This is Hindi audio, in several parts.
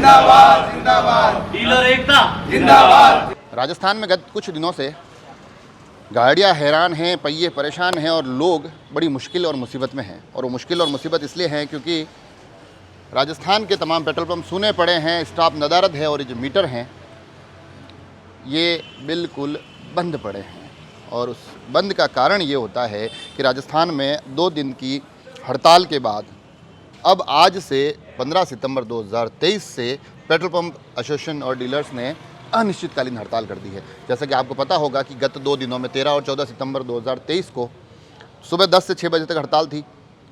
जिंदाबाद जिंदाबाद, डीलर एकता जिंदाबाद। राजस्थान में गत कुछ दिनों से गाड़ियाँ हैरान हैं, पहिए परेशान हैं और लोग बड़ी मुश्किल और मुसीबत में हैं। और वो मुश्किल और मुसीबत इसलिए हैं क्योंकि राजस्थान के तमाम पेट्रोल पंप सूने पड़े हैं, स्टाफ नदारद है और ये जो मीटर हैं ये बिल्कुल बंद पड़े हैं। और उस बंद का कारण ये होता है कि राजस्थान में 2 दिन की हड़ताल के बाद अब आज से 15 सितंबर 2023 से पेट्रोल पंप एसोसिएशन और डीलर्स ने अनिश्चितकालीन हड़ताल कर दी है। जैसा कि आपको पता होगा कि गत 2 दिनों में 13 और 14 सितंबर 2023 को सुबह 10 से 6 बजे तक हड़ताल थी,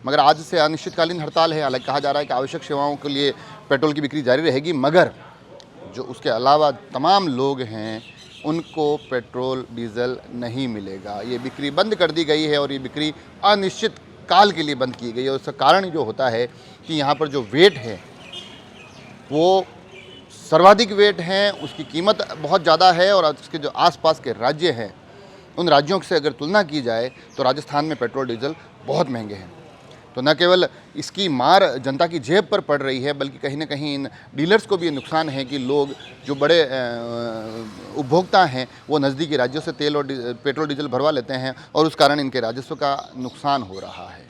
मगर आज से अनिश्चितकालीन हड़ताल है। हालांकि कहा जा रहा है कि आवश्यक सेवाओं के लिए पेट्रोल की बिक्री जारी रहेगी, मगर जो उसके अलावा तमाम लोग हैं उनको पेट्रोल डीजल नहीं मिलेगा। ये बिक्री बंद कर दी गई है और ये बिक्री अनिश्चित काल के लिए बंद की गई है। उसका कारण जो होता है कि यहाँ पर जो वेट है वो सर्वाधिक वेट हैं, उसकी कीमत बहुत ज़्यादा है और उसके जो आसपास के राज्य हैं उन राज्यों से अगर तुलना की जाए तो राजस्थान में पेट्रोल डीजल बहुत महंगे हैं। तो न केवल इसकी मार जनता की जेब पर पड़ रही है, बल्कि कहीं ना कहीं इन डीलर्स को भी ये नुकसान है कि लोग जो बड़े उपभोक्ता हैं वो नज़दीकी राज्यों से तेल और पेट्रोल डीजल भरवा लेते हैं और उस कारण इनके राजस्व का नुकसान हो रहा है।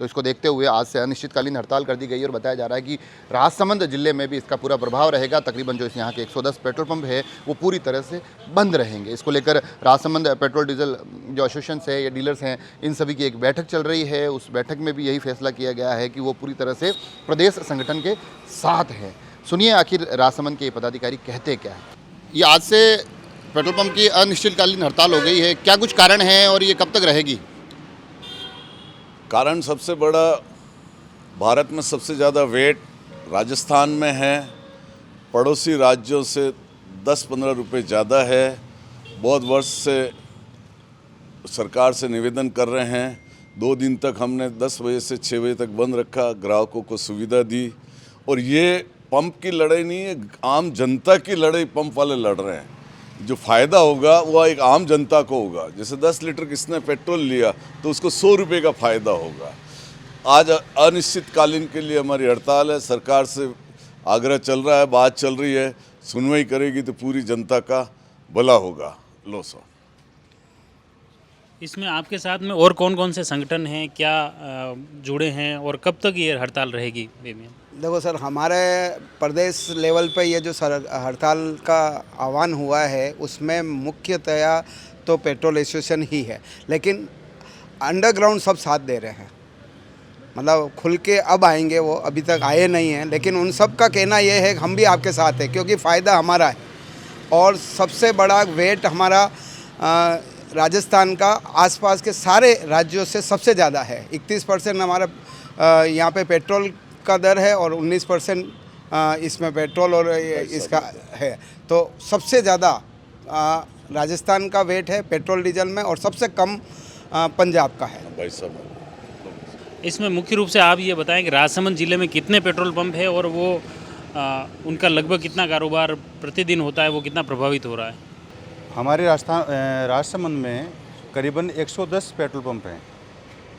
तो इसको देखते हुए आज से अनिश्चितकालीन हड़ताल कर दी गई और बताया जा रहा है कि राजसमंद जिले में भी इसका पूरा प्रभाव रहेगा। तकरीबन जो यहाँ के 110 पेट्रोल पंप है वो पूरी तरह से बंद रहेंगे। इसको लेकर राजसमंद पेट्रोल डीजल जो एसोसिएशन है या डीलर्स हैं इन सभी की एक बैठक चल रही है। उस बैठक में भी यही फैसला किया गया है कि वो पूरी तरह से प्रदेश संगठन के साथ है। सुनिए आखिर राजसमंद के पदाधिकारी कहते क्या है। ये आज से पेट्रोल पंप की अनिश्चितकालीन हड़ताल हो गई है, क्या कुछ कारण है और ये कब तक रहेगी? कारण सबसे बड़ा, भारत में सबसे ज़्यादा वेट राजस्थान में है, पड़ोसी राज्यों से 10-15 रुपये ज़्यादा है। बहुत वर्ष से सरकार से निवेदन कर रहे हैं। 2 दिन तक हमने 10 बजे से 6 बजे तक बंद रखा, ग्राहकों को सुविधा दी। और ये पंप की लड़ाई नहीं है, आम जनता की लड़ाई पंप वाले लड़ रहे हैं। जो फ़ायदा होगा वो एक आम जनता को होगा। जैसे 10 लीटर किसने पेट्रोल लिया तो उसको 100 रुपये का फ़ायदा होगा। आज अनिश्चितकालीन के लिए हमारी हड़ताल है। सरकार से आग्रह चल रहा है, बात चल रही है, सुनवाई करेगी तो पूरी जनता का भला होगा। लो सो इसमें आपके साथ में और कौन कौन से संगठन हैं, क्या जुड़े हैं और कब तक ये हड़ताल रहेगी? देखो सर, हमारे प्रदेश लेवल पे ये जो हड़ताल का आह्वान हुआ है उसमें मुख्यतया तो पेट्रोल एसोसिएशन ही है, लेकिन अंडरग्राउंड सब साथ दे रहे हैं। मतलब खुल के अब आएंगे, वो अभी तक आए नहीं हैं, लेकिन उन सब का कहना ये है कि हम भी आपके साथ हैं क्योंकि फ़ायदा हमारा है। और सबसे बड़ा वेट हमारा राजस्थान का आसपास के सारे राज्यों से सबसे ज़्यादा है। 31% हमारा यहाँ पे पेट्रोल का दर है और 19% इसमें पेट्रोल और इसका है। तो सबसे ज़्यादा राजस्थान का वेट है पेट्रोल डीजल में और सबसे कम पंजाब का है। भाई साहब, इसमें मुख्य रूप से आप ये बताएं कि राजसमंद ज़िले में कितने पेट्रोल पंप है और वो उनका लगभग कितना कारोबार प्रतिदिन होता है, वो कितना प्रभावित हो रहा है? हमारे राजसमंद में करीबन 110 पेट्रोल पंप हैं,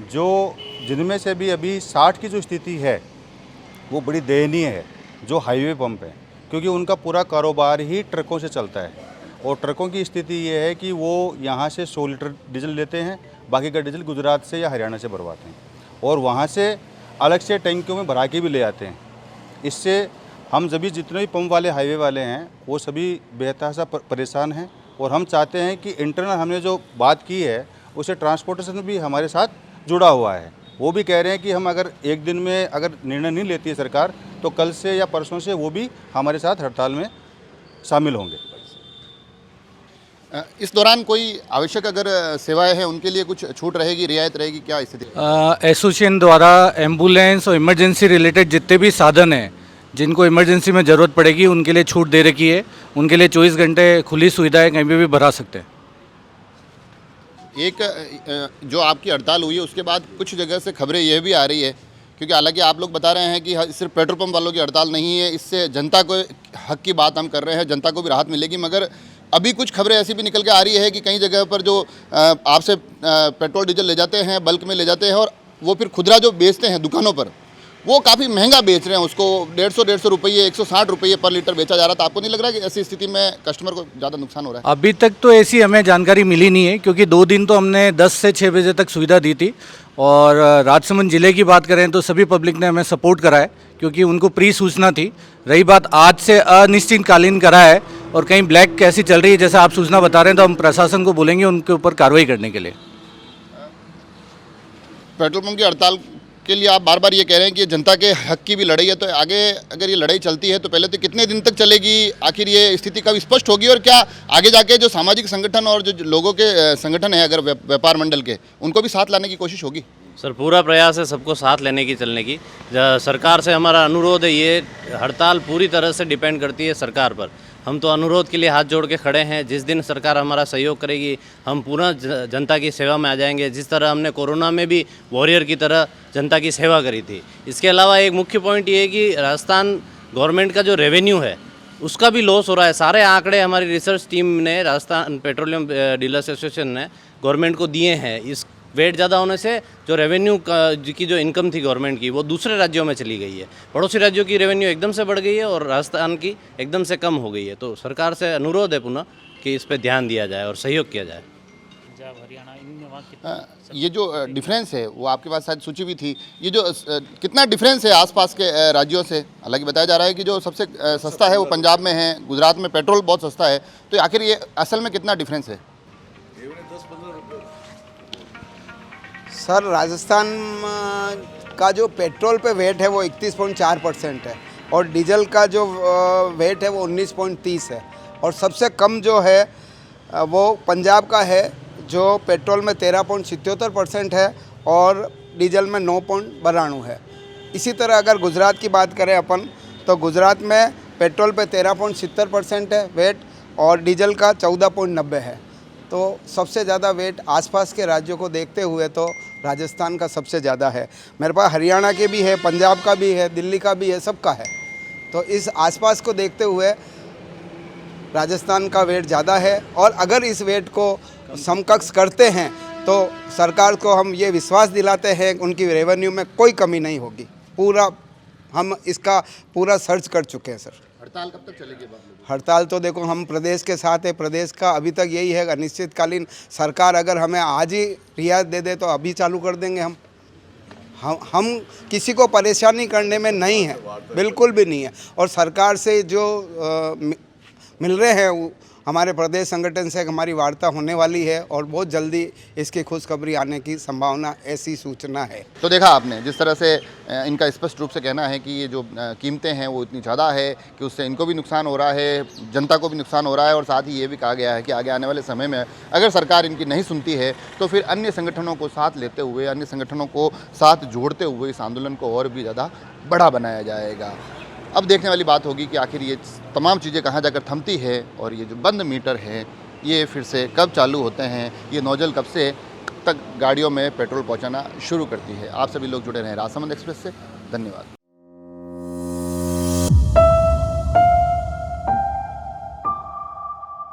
जो जिनमें से भी अभी 60 की जो स्थिति है वो बड़ी दयनीय है, जो हाईवे पंप हैं, क्योंकि उनका पूरा कारोबार ही ट्रकों से चलता है। और ट्रकों की स्थिति ये है कि वो यहाँ से 100 लीटर डीजल लेते हैं, बाकी का डीजल गुजरात से या हरियाणा से भरवाते हैं और वहाँ से अलग से टैंकियों में भरा के भी ले आते हैं। इससे हम सभी जितने भी पंप वाले हाईवे वाले हैं वो सभी बेतहाशा परेशान हैं। और हम चाहते हैं कि इंटरनल हमने जो बात की है उसे ट्रांसपोर्टेशन भी हमारे साथ जुड़ा हुआ है। वो भी कह रहे हैं कि हम अगर एक दिन में अगर निर्णय नहीं लेती है सरकार तो कल से या परसों से वो भी हमारे साथ हड़ताल में शामिल होंगे। इस दौरान कोई आवश्यक अगर सेवाएं हैं उनके लिए कुछ छूट रहेगी, रियायत रहेगी, क्या स्थिति? एसोसिएशन द्वारा एम्बुलेंस और इमरजेंसी रिलेटेड जितने भी साधन हैं जिनको इमरजेंसी में ज़रूरत पड़ेगी उनके लिए छूट दे रखी है। उनके लिए 24 घंटे खुली सुविधा है, कहीं भी भरा सकते हैं। एक जो आपकी हड़ताल हुई है उसके बाद कुछ जगह से खबरें यह भी आ रही है, क्योंकि हालांकि आप लोग बता रहे हैं कि सिर्फ पेट्रोल पंप वालों की हड़ताल नहीं है, इससे जनता को हक की बात हम कर रहे हैं, जनता को भी राहत मिलेगी, मगर अभी कुछ खबरें ऐसी भी निकल के आ रही है कि कई जगह पर जो आपसे पेट्रोल डीजल ले जाते हैं, बल्क में ले जाते हैं और वो फिर खुदरा जो बेचते हैं दुकानों पर, वो काफ़ी महंगा बेच रहे हैं उसको, 150 रुपये 160 रुपये पर लीटर बेचा जा रहा था। आपको नहीं लग रहा कि ऐसी स्थिति में कस्टमर को ज़्यादा नुकसान हो रहा है? अभी तक तो ऐसी हमें जानकारी मिली नहीं है, क्योंकि 2 दिन तो हमने 10 से 6 बजे तक सुविधा दी थी। और राजसमंद ज़िले की बात करें तो सभी पब्लिक ने हमें सपोर्ट करा है, क्योंकि उनको प्री सूचना थी। रही बात आज से अनिश्चितकालीन करा है और कहीं ब्लैक कैसी चल रही है, जैसे आप सूचना बता रहे हैं, तो हम प्रशासन को बोलेंगे उनके ऊपर कार्रवाई करने के लिए। पेट्रोल पंप की हड़ताल के लिए आप बार बार ये कह रहे हैं कि ये जनता के हक की भी लड़ाई है, तो आगे अगर ये लड़ाई चलती है तो पहले तो कितने दिन तक चलेगी? आखिर ये स्थिति कब स्पष्ट होगी? और क्या आगे जाके जो सामाजिक संगठन और जो लोगों के संगठन है, अगर व्यापार मंडल के, उनको भी साथ लाने की कोशिश होगी? सर पूरा प्रयास है सबको साथ लेने की, चलने की। सरकार से हमारा अनुरोध है, ये हड़ताल पूरी तरह से डिपेंड करती है सरकार पर। हम तो अनुरोध के लिए हाथ जोड़ के खड़े हैं। जिस दिन सरकार हमारा सहयोग करेगी हम पूरा जनता की सेवा में आ जाएंगे, जिस तरह हमने कोरोना में भी वॉरियर की तरह जनता की सेवा करी थी। इसके अलावा एक मुख्य पॉइंट ये है कि राजस्थान गवर्नमेंट का जो रेवेन्यू है उसका भी लॉस हो रहा है। सारे आंकड़े हमारी रिसर्च टीम ने, राजस्थान पेट्रोलियम डीलर्स एसोसिएशन ने गवर्नमेंट को दिए हैं। इस वेट ज़्यादा होने से जो रेवेन्यू की जो इनकम थी गवर्नमेंट की, वो दूसरे राज्यों में चली गई है। पड़ोसी राज्यों की रेवेन्यू एकदम से बढ़ गई है और राजस्थान की एकदम से कम हो गई है। तो सरकार से अनुरोध है पुनः कि इस पर ध्यान दिया जाए और सहयोग किया जाए। पंजाब हरियाणा इनमें वहाँ कितना ये जो डिफरेंस है वो आपके पास शायद सूची भी थी, ये जो कितना डिफरेंस है आसपास के राज्यों से? हालांकि बताया जा रहा है कि जो सबसे सस्ता है वो पंजाब में है, गुजरात में पेट्रोल बहुत सस्ता है, तो आखिर ये असल में कितना डिफरेंस है? सर राजस्थान का जो पेट्रोल पे वेट है वो 31.4% है और डीजल का जो वेट है वो 19.30 है। और सबसे कम जो है वो पंजाब का है, जो पेट्रोल में 13.77% है और डीजल में 9.92 है। इसी तरह अगर गुजरात की बात करें अपन, तो गुजरात में पेट्रोल पे 13.70% है वेट और डीजल का 14.90 है। तो सबसे ज़्यादा वेट आसपास के राज्यों को देखते हुए तो राजस्थान का सबसे ज़्यादा है। मेरे पास हरियाणा के भी है, पंजाब का भी है, दिल्ली का भी है, सबका है। तो इस आसपास को देखते हुए राजस्थान का वेट ज़्यादा है और अगर इस वेट को समकक्ष करते हैं तो सरकार को हम ये विश्वास दिलाते हैं उनकी रेवेन्यू में कोई कमी नहीं होगी। पूरा हम इसका पूरा सर्च कर चुके हैं सर। हड़ताल कब तक चलेगी? हड़ताल तो देखो हम प्रदेश के साथ है, प्रदेश का अभी तक यही है अनिश्चितकालीन। सरकार अगर हमें आज ही रियायत दे दे तो अभी चालू कर देंगे। हम किसी को परेशानी करने में नहीं है, बिल्कुल भी नहीं है। और सरकार से जो मिल रहे हैं हमारे प्रदेश संगठन से हमारी वार्ता होने वाली है और बहुत जल्दी इसकी खुशखबरी आने की संभावना, ऐसी सूचना है। तो देखा आपने जिस तरह से इनका स्पष्ट रूप से कहना है कि ये जो कीमतें हैं वो इतनी ज़्यादा है कि उससे इनको भी नुकसान हो रहा है, जनता को भी नुकसान हो रहा है। और साथ ही ये भी कहा गया है कि आगे आने वाले समय में अगर सरकार इनकी नहीं सुनती है तो फिर अन्य संगठनों को साथ लेते हुए, अन्य संगठनों को साथ जोड़ते हुए इस आंदोलन को और भी ज़्यादा बड़ा बनाया जाएगा। अब देखने वाली बात होगी कि आखिर ये तमाम चीज़ें कहाँ जाकर थमती है और ये जो बंद मीटर है ये फिर से कब चालू होते हैं, ये नोजल कब से तक गाड़ियों में पेट्रोल पहुँचाना शुरू करती है। आप सभी लोग जुड़े रहें राजसमंद एक्सप्रेस से। धन्यवाद।